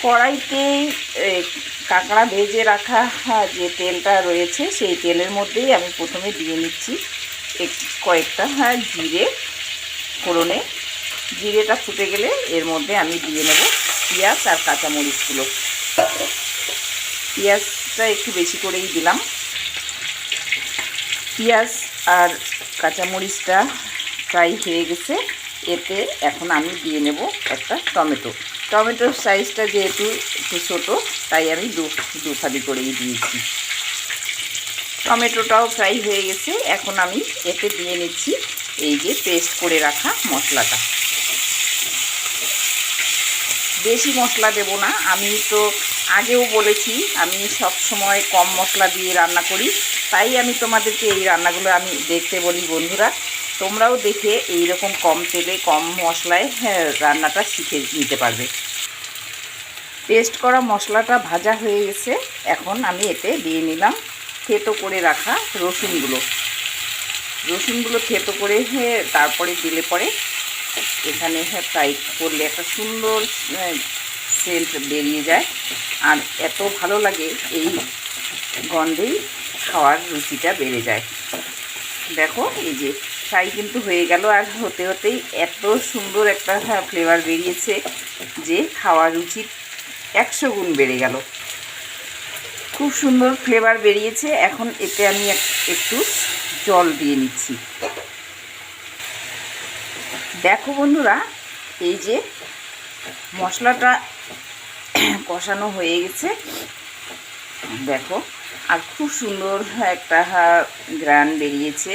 কড়াইতেই কাঁকড়া ভেজে রাখা যে তেলটা রয়েছে সেই তেলের মধ্যেই আমি প্রথমে দিয়ে নিচ্ছি কয়েকটা জিরে ফোড়নে। জিরেটা ফুটে গেলে এর মধ্যে আমি দিয়ে নেব পেঁয়াজ আর কাঁচামরিচগুলো। পেঁয়াজটা একটু বেশি করেই দিলাম। পেঁয়াজ আর কাঁচামরিচটা ফ্রাই হয়ে গেছে। এতে এখন আমি দিয়ে নেব একটা টমেটোর সাইজটা যেহেতু একটু ছোটো, তাই আমি দু ফালি করেই দিয়েছি। টমেটোটাও ফ্রাই হয়ে গেছে। এখন আমি এতে দিয়ে নিচ্ছি এই যে পেস্ট করে রাখা মশলাটা। বেশি মশলা দেব না, আমি তো আগেও বলেছি আমি সব সময় কম মশলা দিয়ে রান্না করি, তাই আমি তোমাদেরকে এই রান্নাগুলো আমি দেখতে বলি। বন্ধুরা, তোমরাও দেখে এই রকম কম তেলে কম মশলায় রান্নাটা শিখে নিতে পারবে। পেস্ট করা মশলাটা ভাজা হয়ে গেছে। এখন আমি এতে দিয়ে নিলাম থেতো করে রাখা রসুনগুলো থেতো করে তারপরে দিলে পরে এখানে ফ্রাই করলে একটা সুন্দর সেন্ট বেরিয়ে যায়, আর এত ভালো লাগে এই গন্ধেই খাওয়ার রুচিটা বেড়ে যায়। দেখো এই যে ফ্রাই কিন্তু হয়ে গেল, আর হতে হতেই এত সুন্দর একটা ফ্লেভার বেরিয়েছে যে খাওয়ার রুচি 100 গুণ বেড়ে গেল। খুব সুন্দর ফ্লেভার বেরিয়েছে। এখন এতে আমি একটু জল দিয়ে নিচ্ছি। দেখো বন্ধুরা, এই যে মশলাটা কষানো হয়ে গেছে, দেখো, আর খুব সুন্দর একটা গ্রান বেরিয়েছে।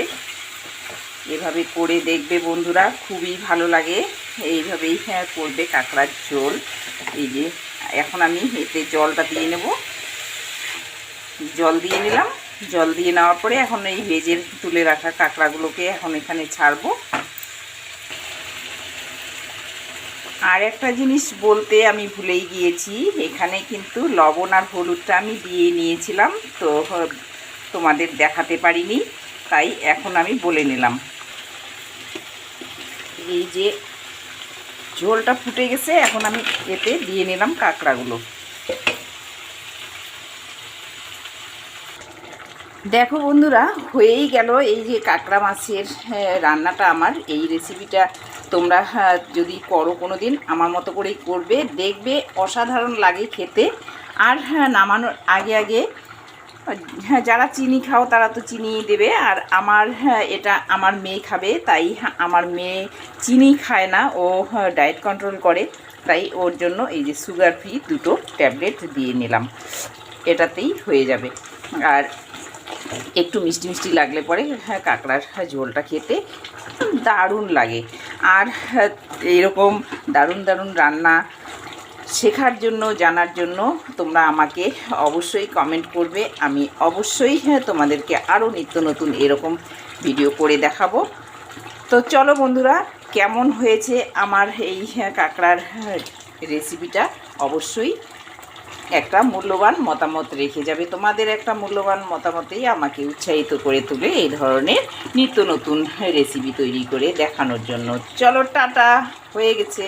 এভাবে করে দেখবে বন্ধুরা, খুবই ভালো লাগে। এইভাবেই করবে কাঁকড়ার ঝোল। এই যে এখন আমি এতে জলটা দিয়ে নেব। জল দিয়ে নিলাম। জল দিয়ে নেওয়ার পরে এখন এই ভেজে তুলে রাখা কাঁকড়াগুলোকে এখন এখানে ছাড়বো। আর একটা জিনিস বলতে আমি ভুলেই গিয়েছি, এখানে কিন্তু লবণ আর হলুদটা আমি দিয়ে নিয়েছিলাম, তো তোমাদের দেখাতে পারিনি, তাই এখন আমি বলে নিলাম। এই যে ঝোলটা ফুটে গেছে, এখন আমি এতে দিয়ে নিলাম কাঁকড়াগুলো। দেখো বন্ধুরা, হয়েই গেল এই যে কাঁকড়া মাছের রান্নাটা। আমার এই রেসিপিটা তোমরা যদি করো কোনো দিন, আমার মতো করেই করবে, দেখবে অসাধারণ লাগে খেতে। আর নামানোর আগে যারা চিনি খাও তারা তো চিনি দেবে। আর আমার এটা আমার মেয়ে খাবে, তাই আমার মেয়ে চিনি খায় না, ও ডায়েট কন্ট্রোল করে, তাই ওর জন্য এই যে সুগার ফ্রি 2টো ট্যাবলেট দিয়ে নিলাম। এটাতেই হয়ে যাবে। আর একটু মিষ্টি মিষ্টি লাগলে পরে কাঁকড়ার ঝোলটা খেতে দারুণ লাগে। আর এইরকম দারুণ দারুণ রান্না শেখার জন্য, জানার জন্য তোমরা আমাকে অবশ্যই কমেন্ট করবে। আমি অবশ্যই তোমাদেরকে আরও নিত্য নতুন এরকম ভিডিও করে দেখাবো। তো চলো বন্ধুরা, কেমন হয়েছে আমার এই কাঁকড়ার রেসিপিটা অবশ্যই একটা মূল্যবান মতামত রেখে যাবে। তোমাদের একটা মূল্যবান মতামতেই আমাকে উৎসাহিত করে তুলে এই ধরনের নিত্য নতুন রেসিপি তৈরি করে দেখানোর জন্য। চলো, টাটা, হয়ে গেছে।